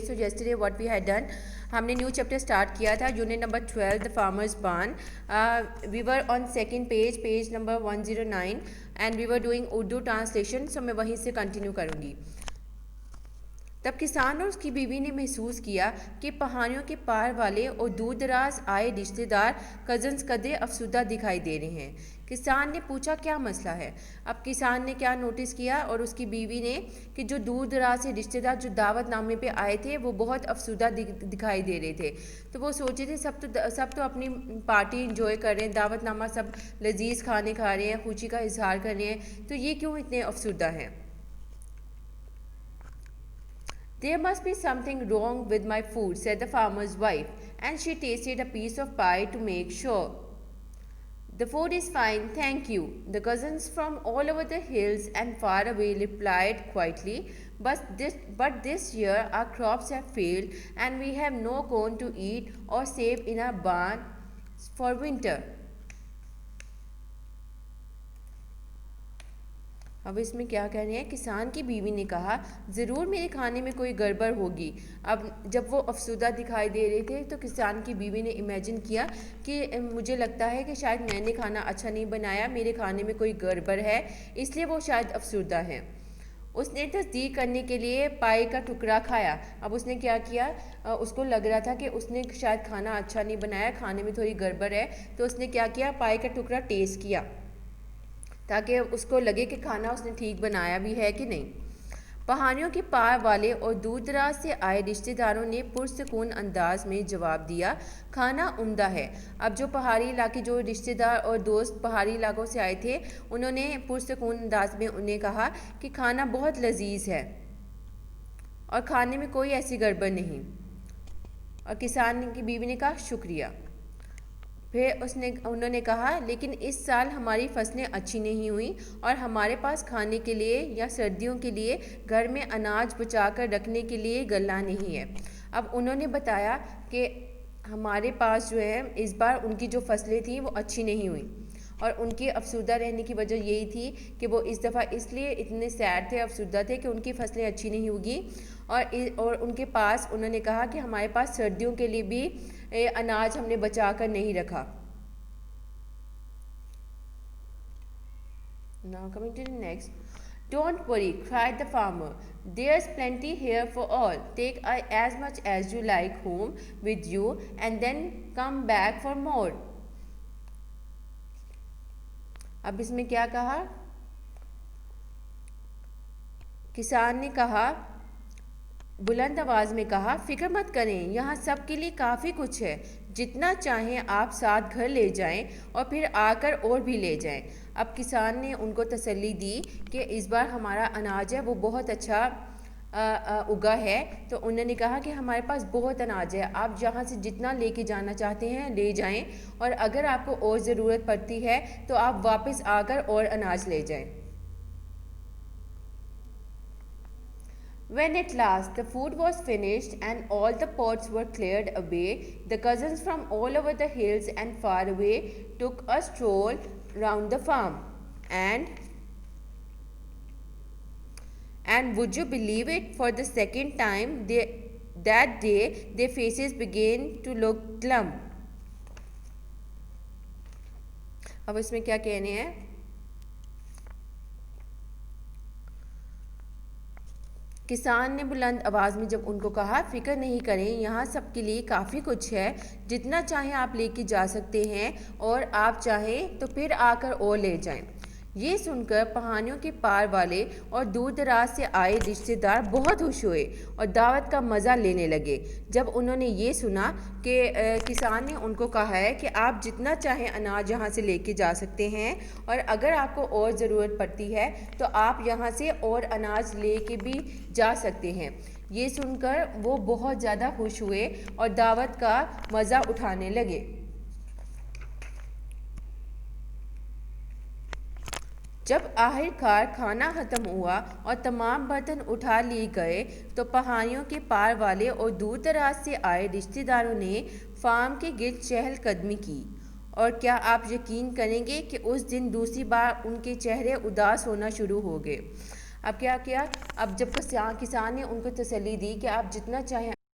So yesterday what we had done, हमने new chapter start किया था, unit number 12 the farmers barn. We were on second page number 109 and we were doing Urdu translation. So मैं वहीं से continue करूँगी. तब किसान और उसकी बीवी ने महसूस किया कि पहाड़ियों के पार वाले और दूर दराज आए रिश्तेदार कज़न्स कदे अफसुदा दिखाई दे रहे हैं. किसान ने पूछा क्या मसला है. अब किसान ने क्या नोटिस किया और उसकी बीवी ने कि जो दूर दराज से रिश्तेदार जो दावतनामे पे आए थे वो बहुत अफसुदा दिखाई दे रहे थे. तो वो सोचे थे सब तो अपनी पार्टी इंजॉय कर रहे हैं, दावतनामा सब लजीज खाने खा रहे हैं, खुशी का इजहार कर रहे हैं, तो ये क्यों इतने अफसुदा हैं. There must be something wrong with my food, said the farmer's wife, and she tasted a piece of pie to make sure. The food is fine, thank you, the cousins from all over the hills and far away replied quietly, but this year our crops have failed and we have no corn to eat or save in our barn for winter. अब इसमें क्या कह रहे हैं, किसान की बीवी ने कहा ज़रूर मेरे खाने में कोई गड़बड़ होगी. अब जब वो अफसुदा दिखाई दे रहे थे तो किसान की बीवी ने इमेजिन किया कि मुझे लगता है कि शायद मैंने खाना अच्छा नहीं बनाया, मेरे खाने में कोई गड़बड़ है, इसलिए वो शायद अफसुदा हैं. उसने तस्दीक करने के लिए पाई का टुकड़ा खाया. अब उसने क्या किया, उसको लग रहा था कि उसने शायद खाना अच्छा नहीं बनाया, खाने में थोड़ी गड़बड़ है, तो उसने क्या किया, पाई का टुकड़ा टेस्ट किया ताकि उसको लगे कि खाना उसने ठीक बनाया भी है कि नहीं. पहाड़ियों के पार वाले और दूर दराज से आए रिश्तेदारों ने पुरसकून अंदाज में जवाब दिया, खाना उम्दा है. अब जो पहाड़ी इलाके जो रिश्तेदार और दोस्त पहाड़ी इलाकों से आए थे उन्होंने पुरसकून अंदाज में उन्हें कहा कि खाना बहुत लजीज है और खाने में कोई ऐसी गड़बड़ नहीं. और किसान की बीवी ने कहा शुक्रिया. फिर उन्होंने कहा लेकिन इस साल हमारी फसलें अच्छी नहीं हुई और हमारे पास खाने के लिए या सर्दियों के लिए घर में अनाज बचा कर रखने के लिए गल्ला नहीं है. अब उन्होंने बताया कि हमारे पास जो है इस बार उनकी जो फसलें थी वो अच्छी नहीं हुई और उनके अफसुदा रहने की वजह यही थी कि वो इस दफ़ा इसलिए इतने सैड थे, अफसुदा थे कि उनकी फसलें अच्छी नहीं होगी. और उनके पास उन्होंने कहा कि हमारे पास सर्दियों के लिए भी अनाज हमने बचा कर नहीं रखा. Now coming to the next. Don't worry, cried the farmer. There's plenty here for all. Take as much as you like home with you and then come back for more. अब इसमें क्या कहा, किसान ने कहा बुलंद आवाज़ में कहा फ़िक्र मत करें, यहाँ सब के लिए काफ़ी कुछ है, जितना चाहें आप साथ घर ले जाएं और फिर आकर और भी ले जाएं. अब किसान ने उनको तसल्ली दी कि इस बार हमारा अनाज है वो बहुत अच्छा उगा है. तो उन्होंने कहा कि हमारे पास बहुत अनाज है, आप जहाँ से जितना लेके जाना चाहते हैं ले जाएं और अगर आपको और ज़रूरत पड़ती है तो आप वापस आकर और अनाज ले जाएं. When at last the food was finished and all the pots were cleared away, the cousins from all over the hills and far away took a stroll round the farm. And would you believe it, for the second time that day their faces began to look glum. अब इसमें क्या कहने हैं, किसान ने बुलंद आवाज़ में जब उनको कहा फ़िक्र नहीं करें, यहाँ सबके लिए काफ़ी कुछ है, जितना चाहें आप लेके जा सकते हैं और आप चाहें तो फिर आकर और ले जाएं. ये सुनकर पहाड़ियों के पार वाले और दूर दराज से आए रिश्तेदार बहुत खुश हुए और दावत का मज़ा लेने लगे. जब उन्होंने ये सुना कि किसान ने उनको कहा है कि आप जितना चाहें अनाज यहाँ से लेके जा सकते हैं और अगर आपको और ज़रूरत पड़ती है तो आप यहाँ से और अनाज लेके भी जा सकते हैं. ये सुनकर वो बहुत ज़्यादा खुश हुए और दावत का मज़ा उठाने लगे. जब आखिरकार खाना ख़त्म हुआ और तमाम बर्तन उठा लिए गए तो पहाड़ियों के पार वाले और दूर दराज से आए रिश्तेदारों ने फार्म के गिर्द चहलकदमी की. और क्या आप यकीन करेंगे कि उस दिन दूसरी बार उनके चेहरे उदास होना शुरू हो गए. अब क्या किया, अब जब किसान ने उनको तसल्ली दी कि आप जितना चाहें